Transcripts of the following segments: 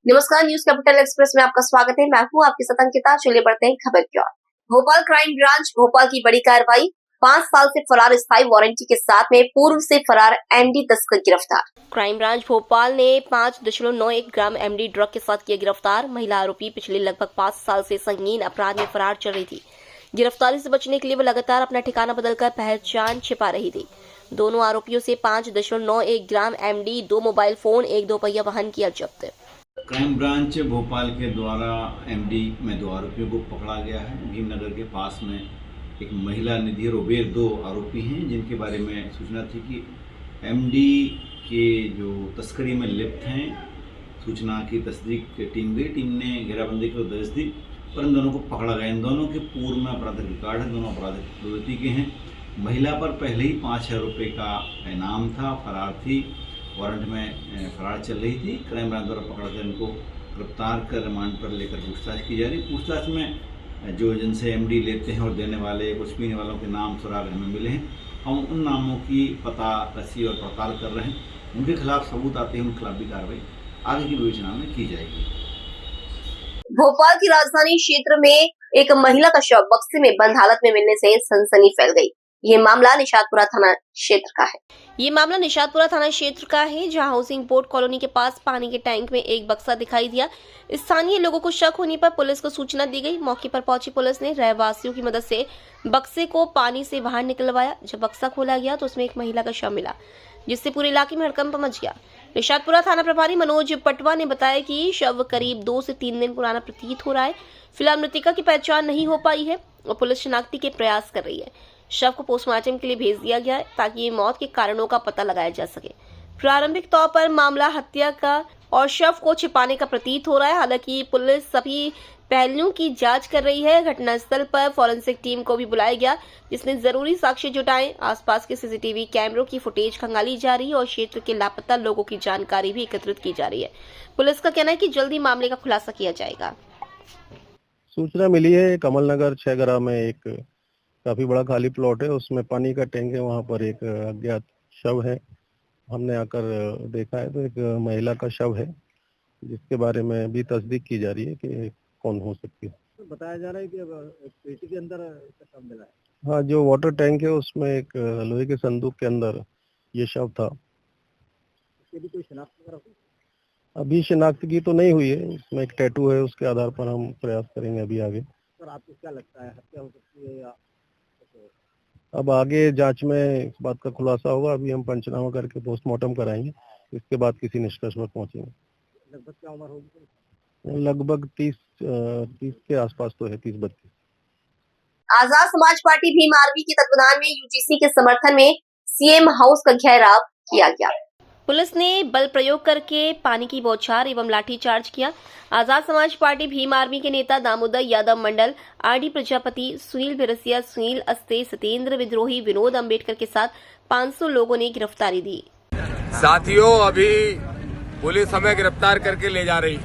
नमस्कार, news capital express में आपका स्वागत है। मैं हूँ आपकी साथ अंकिता। चलिए बढ़ते हैं खबर की ओर। भोपाल क्राइम ब्रांच भोपाल की बड़ी कार्रवाई। 5 साल से फरार स्थायी वारंटी के साथ में पूर्व से फरार एमडी तस्कर गिरफ्तार। क्राइम ब्रांच भोपाल ने 5.91 ग्राम एमडी ड्रग के साथ किया गिरफ्तार। महिला आरोपी पिछले लगभग 5 साल से संगीन अपराध में फरार चल रही थी। गिरफ्तारी से बचने के लिए वो लगातार अपना ठिकाना बदलकर पहचान छिपा रही थी। दोनों आरोपियों से 5.91 ग्राम एमडी, 2 मोबाइल फोन, 1 दोपहिया वाहन किया जब्त। क्राइम ब्रांच भोपाल के द्वारा एमडी में 2 आरोपियों को पकड़ा गया है। भीमनगर के पास में एक महिला निधि रोबेर 2 आरोपी हैं, जिनके बारे में सूचना थी कि एमडी के जो तस्करी में लिप्त हैं। सूचना की तस्दीक टीम गई। टीम ने घेराबंदी को दर्ज दी, पर इन दोनों को पकड़ा गया। इन दोनों के पूर्व में आपराधिक रिकॉर्ड है, दोनों आपराधिक प्रवृत्ति के हैं। महिला पर पहले ही 5,000 रुपये का इनाम था, फरार थी, वारंट में फरार चल रही थी। क्राइम ब्रांच द्वारा पकड़कर इनको गिरफ्तार कर रिमांड पर लेकर पूछताछ की जा रही। पूछताछ में जो जिनसे एमडी लेते हैं और देने वाले, कुछ पीने वालों के नाम सुराग हमें मिले हैं। हम उन नामों की पता कसी और पड़ताल कर रहे हैं। उनके खिलाफ सबूत आते हैं, उनके खिलाफ भी कार्रवाई आगे की विवेचना में की जाएगी। भोपाल की राजधानी क्षेत्र में एक महिला का शव बक्से में बंद हालत में मिलने से सनसनी फैल गई। ये मामला निशातपुरा थाना क्षेत्र का है। जहां हाउसिंग बोर्ड कॉलोनी के पास पानी के टैंक में एक बक्सा दिखाई दिया। स्थानीय लोगों को शक होने पर पुलिस को सूचना दी गई। मौके पर पहुंची पुलिस ने रहवासियों की मदद से बक्से को पानी से बाहर निकलवाया। जब बक्सा खोला गया तो उसमें एक महिला का शव मिला, जिससे पूरे इलाके में हड़कंप मच गया। निशातपुरा थाना प्रभारी मनोज पटवा ने बताया कि शव करीब 2 से 3 दिन पुराना प्रतीत हो रहा है। फिलहाल मृतका की पहचान नहीं हो पाई है और पुलिस शिनाख्ती के प्रयास कर रही है। शव को पोस्टमार्टम के लिए भेज दिया गया है ताकि मौत के कारणों का पता लगाया जा सके। प्रारंभिक तौर पर मामला हत्या का और शव को छिपाने का प्रतीत हो रहा है। हालांकि पुलिस सभी पहलुओं की जांच कर रही है। घटनास्थल पर फॉरेंसिक टीम को भी बुलाया गया, जिसने जरूरी साक्ष्य जुटाए। आसपास के सीसीटीवी कैमरों की फुटेज खंगाली जा रही है और क्षेत्र के लापता लोगों की जानकारी भी एकत्रित की जा रही है। पुलिस का कहना है कि जल्दी मामले का खुलासा किया जाएगा। सूचना मिली है कमल नगर 6 ग्राह में एक काफी बड़ा खाली प्लॉट है, उसमें पानी का टैंक है। वहाँ पर एक अज्ञात शव है। हमने आकर देखा है तो एक महिला का शव है, जिसके बारे में भी तस्दीक की जा रही है कि कौन हो सकती है। तो बताया जा रहा है कि पेटी के अंदर शव मिला है। हाँ, जो वाटर टैंक है उसमें एक लोहे के संदूक के अंदर ये शव था। इसकी भी कोई शिनाख्त वगैरह हुई? अभी शिनाख्त की तो नहीं हुई है। उसमें एक टैटू है, उसके आधार पर हम प्रयास करेंगे अभी आगे। सर, आपको क्या लगता है, हत्या हो सकती है या? अब आगे जांच में इस बात का खुलासा होगा। अभी हम पंचनामा करके पोस्टमार्टम कराएंगे, इसके बाद किसी निष्कर्ष पर पहुंचेंगे। लगभग क्या उम्र होगी? लगभग 30 के आसपास तो है, 30-32। आजाद समाज पार्टी भीम आर्मी के तत्वाधान में यूजीसी के समर्थन में सीएम हाउस का घेराव किया गया। पुलिस ने बल प्रयोग करके पानी की बौछार एवं लाठीचार्ज किया। आजाद समाज पार्टी भीम आर्मी के नेता दामोदर यादव मंडल, आरडी प्रजापति, सुनील बिरसिया, सुनील अस्ते, सत्येंद्र विद्रोही, विनोद अंबेडकर के साथ 500 लोगों ने गिरफ्तारी दी। साथियों, अभी पुलिस हमें गिरफ्तार करके ले जा रही।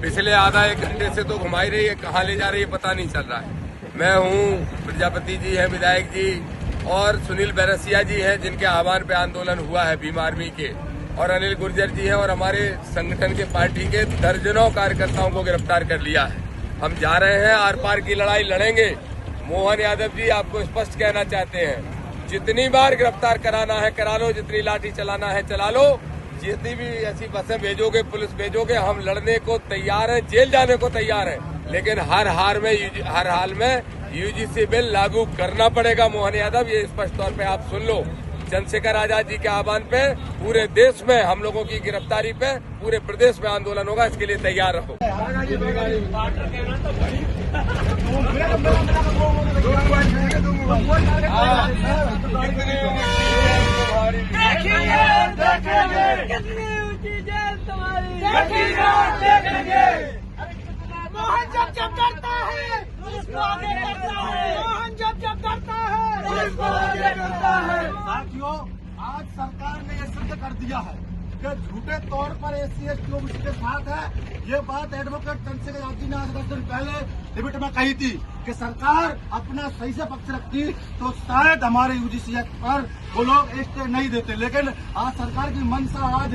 पिछले आधा 1 घंटे से तो घुमाई रही है, कहाँ ले जा रही है पता नहीं चल रहा है। मैं हूँ, प्रजापति जी है, विधायक जी और सुनील बिरसिया जी हैं, जिनके आह्वान पे आंदोलन हुआ है भीम आर्मी के, और अनिल गुर्जर जी हैं, और हमारे संगठन के पार्टी के दर्जनों कार्यकर्ताओं को गिरफ्तार कर लिया है। हम जा रहे हैं, आर पार की लड़ाई लड़ेंगे। मोहन यादव जी आपको स्पष्ट कहना चाहते हैं, जितनी बार गिरफ्तार कराना है करा लो, जितनी लाठी चलाना है चला लो, जितनी भी ऐसी बसें भेजोगे, पुलिस भेजोगे, हम लड़ने को तैयार हैं, जेल जाने को तैयार हैं। लेकिन हर हाल में यूजीसी बिल लागू करना पड़ेगा। मोहन यादव, ये स्पष्ट तौर पे आप सुन लो। चंद्रशेखर आजाद जी के आह्वान पे पूरे देश में हम लोगों की गिरफ्तारी पे पूरे प्रदेश में आंदोलन होगा, इसके लिए तैयार रहो। मोहन जब करता है उसको आगे करता है। मोहन जब करता है उसको आगे करता है। साथियों, आज सरकार ने यह सिद्ध कर दिया है कि झूठे तौर पर SC/ST लोग उसके साथ है। ये बात एडवोकेट चंद्रशेखर आजाद जी ने आज 10 दिन पहले डिबेट में कही थी कि सरकार अपना सही से पक्ष रखती तो शायद हमारे यूजीसी एक्ट पर वो लोग स्टे नहीं देते। लेकिन आज सरकार की मंशा आज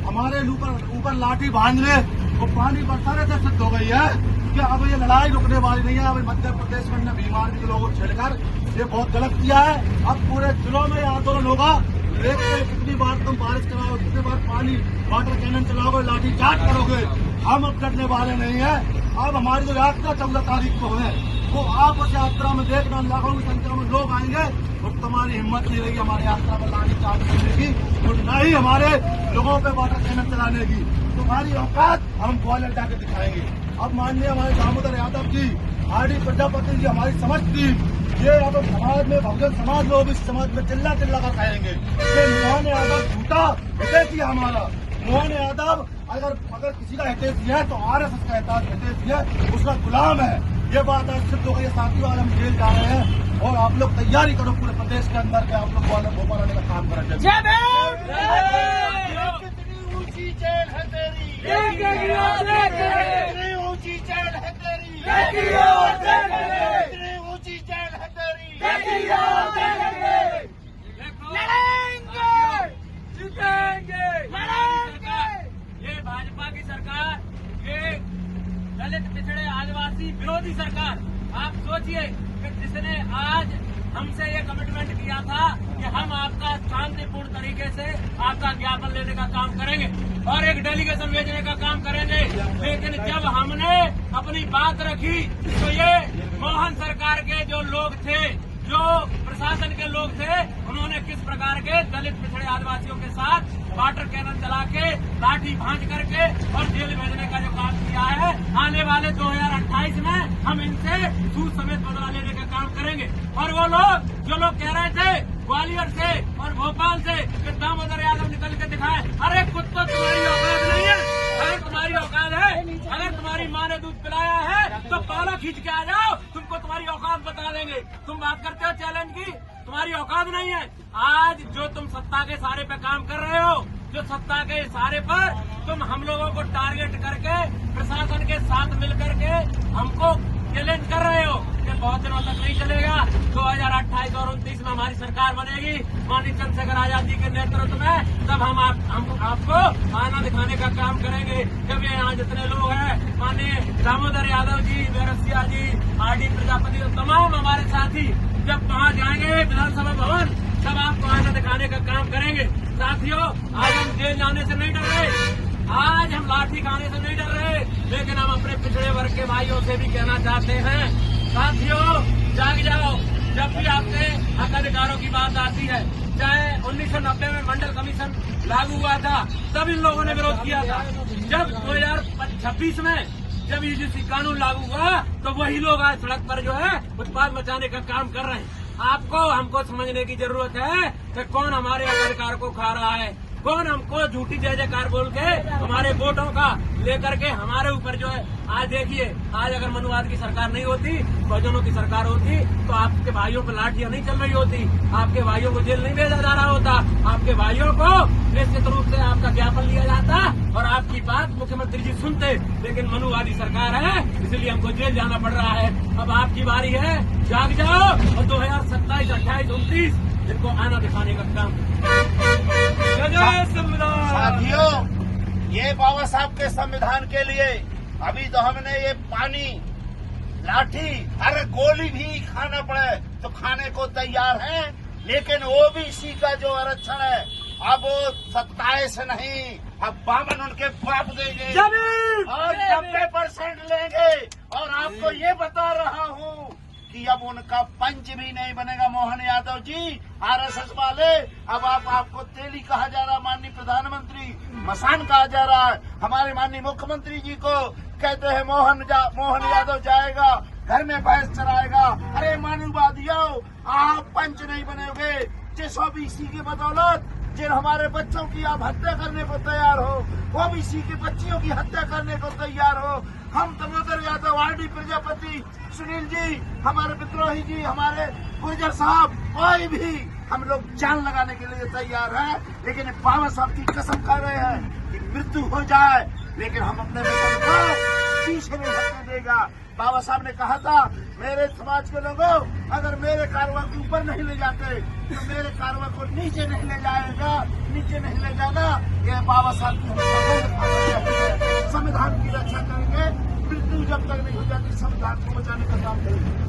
हमारे ऊपर लाठी बांधने वो पानी बरसाने से सिद्ध हो गई है कि अब ये लड़ाई रुकने वाली नहीं है। अब मध्य प्रदेश में बीमार के लोगों को छेड़कर ये बहुत गलत किया है। अब पूरे जिलों में आंदोलन होगा। कितनी बार तुम बारिश कराओ, कितनी बार पानी वाटर कैनन चलाओगे, लाठी चार्ज करोगे, हम अब डरने वाले नहीं है। अब हमारी जो यात्रा 14 तारीख को है वो आप उस यात्रा में देखना लाखों की संख्या में लोग आएंगे और तुम्हारी हिम्मत नहीं रहेगी हमारी यात्रा पर लाठी चार्ज करने की और न ही हमारे लोगों पे वाटर कैनन चलाने की। तुम्हारी औकात हम ग्वालियर जाके दिखाएंगे। अब माननीय हमारे दामोदर यादव जी, आरडी प्रजापति जी, हमारी समझ टीम ये अब समाज में बहुजन समाज लोग इस समाज में चिल्ला चिल्ला कर कहेंगे कि मोहन यादव झूठा हितैषी है हमारा। मोहन यादव अगर किसी का हितैषी है तो RSS का हितैषी है, उसका गुलाम है। ये बात आज सिद्ध हो गई है। साथियों, आज हम जेल जा रहे हैं और आप लोग तैयारी करो पूरे प्रदेश के अंदर के आप लोग ग्वालियर भोपाल आने का काम करेंगे। कितनी ऊंची जेल है तेरी, कितनी ऊंची जेल है तेरी, कितनी ऊंची जेल है तेरी। लड़ेंगे, जीतेंगे, लड़ेंगे। ये भाजपा की सरकार, ये दलित पिछड़े आदिवासी विरोधी सरकार, आप सोचिए कि जिसने आज हमसे ये कमिटमेंट किया था कि हम आपका शांतिपूर्ण तरीके से आपका ज्ञापन लेने का काम करेंगे और एक डेलीगेशन भेजने का काम करेंगे, लेकिन जब हमने अपनी बात रखी तो ये मोहन सरकार के जो लोग थे, जो प्रशासन के लोग थे, उन्होंने किस प्रकार के दलित पिछड़े आदिवासियों के साथ वाटर कैनन चला के, लाठी भांज करके और जेल भेजने का जो काम किया है, आने वाले 2028 में हम इनसे सूद समेत बदला लेने का काम करेंगे। और वो लोग जो लोग कह रहे थे ग्वालियर से और भोपाल से कि दामोदर यादव निकल के दिखाए, अरे कुत्ता तुम्हारी औकात नहीं है। अगर तुम्हारी औकात है, अगर तुम्हारी माँ ने दूध पिलाया है तो पाला खींच के आ जाओ, तुमको तुम्हारी औकात बता देंगे। तुम बात करते हो चैलेंज की, तुम्हारी औकात नहीं है। आज जो तुम सत्ता के सहारे पे काम कर रहे हो, जो सत्ता के सहारे पर तुम हम लोगों को टारगेट करके प्रशासन के साथ मिलकर के हमको चैलेंज कर रहे हो, ये बहुत दिनों तक नहीं चलेगा। 2028 और 29 में हमारी सरकार बनेगी माननीय चंद्रशेखर आजाद जी के नेतृत्व में, तब हम आपको आना दिखाने का काम करेंगे। जब ये यहाँ जितने लोग हैं, माननीय दामोदर यादव जी, बैरसिया जी, आरडी प्रजापति और तमाम हमारे साथी जब वहाँ जाएंगे विधानसभा भवन, तब आपको आना दिखाने का काम करेंगे। साथियों, आज हम जेल जाने से नहीं डर रहे, आज हम लाठी खाने से नहीं डर रहे, लेकिन हम अपने पिछड़े वर्ग के भाइयों से भी कहना चाहते हैं, साथियों जाग जाओ। जब भी आपने हक अधिकारों की बात आती है, चाहे 1990 में मंडल कमीशन लागू हुआ था, तब इन लोगों ने विरोध किया था। जब 2026 में जब यूजीसी कानून लागू हुआ तो वही लोग आज सड़क पर जो है उत्पाद मचाने का काम कर रहे हैं। आपको हमको समझने की जरूरत है कि कौन हमारे अधिकार को खा रहा है, कौन हमको झूठी जय जयकार बोल के हमारे वोटों का लेकर के हमारे ऊपर जो है। आज देखिए, आज अगर मनुवाद की सरकार नहीं होती, बहुजनों की सरकार होती, तो आपके भाइयों पर लाठियां नहीं चल रही होती, आपके भाइयों को जेल नहीं भेजा जा रहा होता, आपके भाइयों को निश्चित रूप से आपका ज्ञापन लिया जाता और आपकी बात मुख्यमंत्री जी सुनते। लेकिन मनुवादी सरकार है, इसलिए हमको जेल जाना पड़ रहा है। अब आपकी बारी है, जाग जाओ और 2027, 28, 29 इनको आना दिखाने का काम। साथियों, ये बाबा साहब के संविधान के लिए अभी तो हमने ये पानी, लाठी, हर गोली भी खाना पड़े तो खाने को तैयार हैं, लेकिन ओबीसी का जो आरक्षण है अब वो 27 नहीं, अब 52 उनके बाप देंगे और 90% लेंगे। और आपको ये बता रहा हूँ कि अब उनका पंच भी नहीं बनेगा मोहन यादव जी, RSS वाले। अब आपको तेली कहा जा रहा है, माननीय प्रधानमंत्री मसान कहा जा रहा है। हमारे माननीय मुख्यमंत्री जी को कहते हैं मोहन यादव जाएगा घर में भैंस चराएगा। अरे मानववादियों, आप पंच नहीं बनेगे। जिस ओबीसी की बदौलत जिन हमारे बच्चों की आप हत्या करने को तैयार हो, ओबीसी की बच्चियों की हत्या करने को तैयार हो, हम दामोदर यादव, आरडी प्रजापति, सुनील जी, हमारे विद्रोही जी, हमारे गुर्जर साहब, कोई भी हम लोग जान लगाने के लिए तैयार हैं। लेकिन बाबा साहब की कसम खा रहे हैं कि मृत्यु हो जाए, लेकिन हम अपने बेटों को पीछे नहीं हटने देगा। बाबा साहब ने कहा था, मेरे समाज के लोगों, अगर मेरे कारवा के ऊपर नहीं ले जाते तो मेरे कारवा को नीचे नहीं ले जाएगा, नीचे नहीं ले जाना। ये बाबा साहब की संविधान की रक्षा करेंगे, मृत्यु जब तक नहीं हो जाती संविधान को बचाने का काम करेंगे।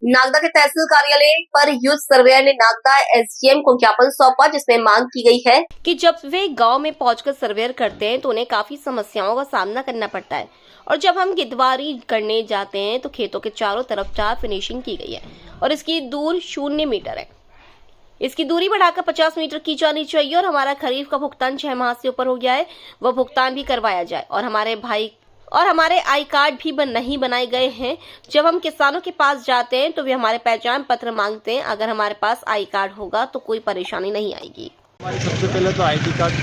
नागदा के तहसील कार्यालय पर यूथ सर्वेयर ने नागदा एसडीएम को ज्ञापन सौंपा, जिसमें मांग की गई है कि जब वे गांव में पहुंचकर सर्वेयर करते हैं तो उन्हें काफी समस्याओं का सामना करना पड़ता है, और जब हम गिद्धवारी करने जाते हैं तो खेतों के चारों तरफ 4 फिनिशिंग की गई है और इसकी दूर 0 मीटर है। इसकी दूरी बढ़ाकर 50 मीटर की जानी चाहिए और हमारा खरीफ का भुगतान 6 माह से ऊपर हो गया है, वह भुगतान भी करवाया जाए। और हमारे आई कार्ड भी नहीं बनाए गए हैं। जब हम किसानों के पास जाते हैं तो वे हमारे पहचान पत्र मांगते हैं। अगर हमारे पास आई कार्ड होगा तो कोई परेशानी नहीं आएगी। हमारी सबसे पहले तो आईडी कार्ड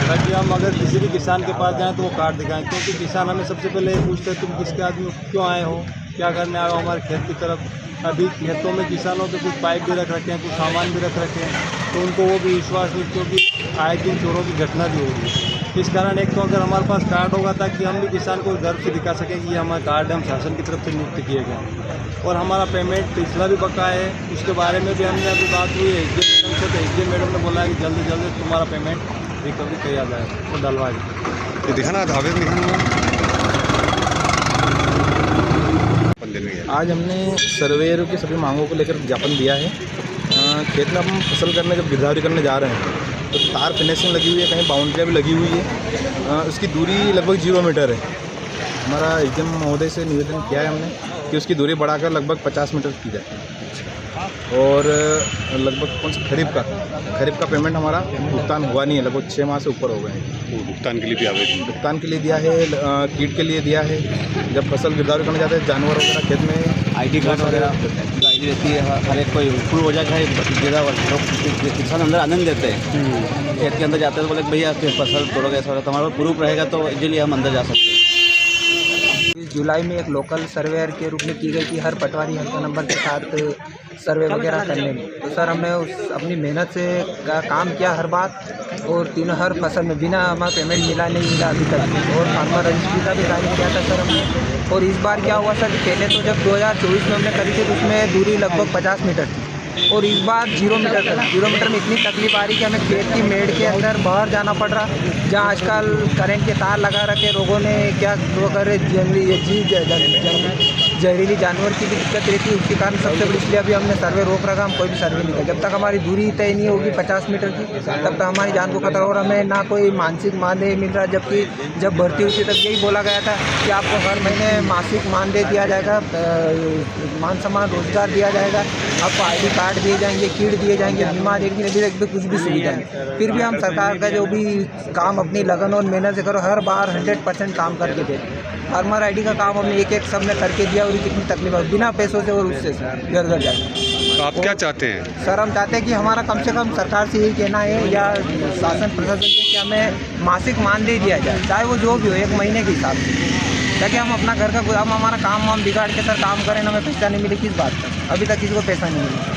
ताकि हम अगर किसी भी किसान के पास जाएं तो वो कार्ड दिखाएं, क्योंकि किसान हमें सबसे पहले ये पूछते हैं तुम किसके आदमी क्यों आए हो, क्या करने आए हो हमारे खेत की तरफ। अभी खेतों में किसानों के कुछ पाइप भी रख रखे हैं, कुछ सामान भी रख रखे हैं, तो उनको वो भी विश्वास नहीं, क्योंकि आए दिन चोरों की घटना भी हो रही है। इस कारण एक तो अगर हमारे पास कार्ड होगा ताकि हम भी किसान को गर्व से दिखा सकें कि ये हमारा कार्ड हम शासन की तरफ से नियुक्त किए गए। और हमारा पेमेंट पिछला भी बका है, उसके बारे में भी हमने अभी बात हुई है एसडीएम मैडम से, तो एसडीएम मैडम ने बोला है कि जल्दी से जल्दी तुम्हारा पेमेंट रिकवरी किया जाए और डलवा दी। दिखाना कागज दिखाना। आज हमने सर्वेयरों की सभी मांगों को लेकर ज्ञापन दिया है। खेत में हम फसल करने जब गिरदावरी करने जा रहे हैं तो तार फिनिशिंग लगी हुई है, कहीं बाउंड्रियाँ भी लगी हुई है, उसकी दूरी लगभग 0 मीटर है। हमारा एसडीएम महोदय से निवेदन किया है हमने कि उसकी दूरी बढ़ाकर लगभग 50 मीटर की जाए। और लगभग कौन सा खरीफ का पेमेंट हमारा भुगतान हुआ नहीं है, लगभग 6 माह से ऊपर हो गए हैं। भुगतान के लिए भी आवेदन भुगतान के लिए दिया है, कीट के लिए दिया है। जब फसल गिरदावरी करने जाते हैं जानवर वगैरह खेत में आईडी कार्ड वगैरह आईडी रहती है, हर एक कोई फुल हो जाए किसान अंदर आनंद देते हैं। खेत के अंदर जाते हैं तो बोले भैया फसल तोड़ोगे, ऐसा तो हमारे पास प्रूफ रहेगा तो इजीली हम अंदर जा सकते हैं। जुलाई में एक लोकल सर्वेयर के रूप में की गई थी, हर पटवारी हल्का नंबर के साथ सर्वे वगैरह करने में। तो सर हमने अपनी मेहनत से काम किया हर बात, और तीनों हर फसल में बिना हमारा पेमेंट मिला नहीं मिला अभी तक। और फार्मर रजिस्ट्री का भी कार्य किया था सर हमने। और इस बार क्या हुआ सर कि पहले तो जब 2024 में हमने करी थी तो उसमें दूरी लगभग 50 मीटर थी, और इस बार 0 मीटर तक। 0 मीटर में इतनी तकलीफ आ रही कि हमें खेत की मेड़ के अंदर बाहर जाना पड़ रहा, जहाँ आजकल करंट के तार लगा रखे लोगों ने, क्या वो करे जहरीली जानवर की भी दिक्कत रहती है। उसके कारण सबसे बड़ी इसलिए अभी हमने सर्वे रोक रखा, हम कोई भी सर्वे नहीं कर। जब तक हमारी दूरी तय नहीं होगी 50 मीटर की, तब तक हमारी जान को खतरा। और हमें ना कोई मानसिक मानदेय मिल रहा, जबकि जब भर्ती हुई थी तब यही बोला गया था कि आपको हर महीने मासिक मानदेय दिया जाएगा, मान सम्मान रोजगार दिया जाएगा, आपको आईडी कार्ड दिए जाएंगे, किट दिए जाएंगे, बीमा देंगे, अभी तक भी कुछ भी सुविधा नहीं। फिर भी हम सरकार का जो भी काम अपनी लगन और मेहनत से करो, हर बार 100% काम करके देते। फार्मर आईडी का काम हमने एक सब ने करके दिया, और कितनी तकलीफ है बिना पैसों से और उससे घर घर जाए। तो आप क्या चाहते हैं सर? हम चाहते हैं कि हमारा कम से कम सरकार से यही कहना है या शासन प्रशासन से कि हमें मासिक मानदेय दिया जाए, चाहे वो जो भी हो, 1 महीने के हिसाब से, ताकि हम अपना घर का हम हमारा काम बिगाड़ के सर काम करें, हमें पैसा नहीं मिले किस बात का। अभी तक किसी को पैसा नहीं मिला।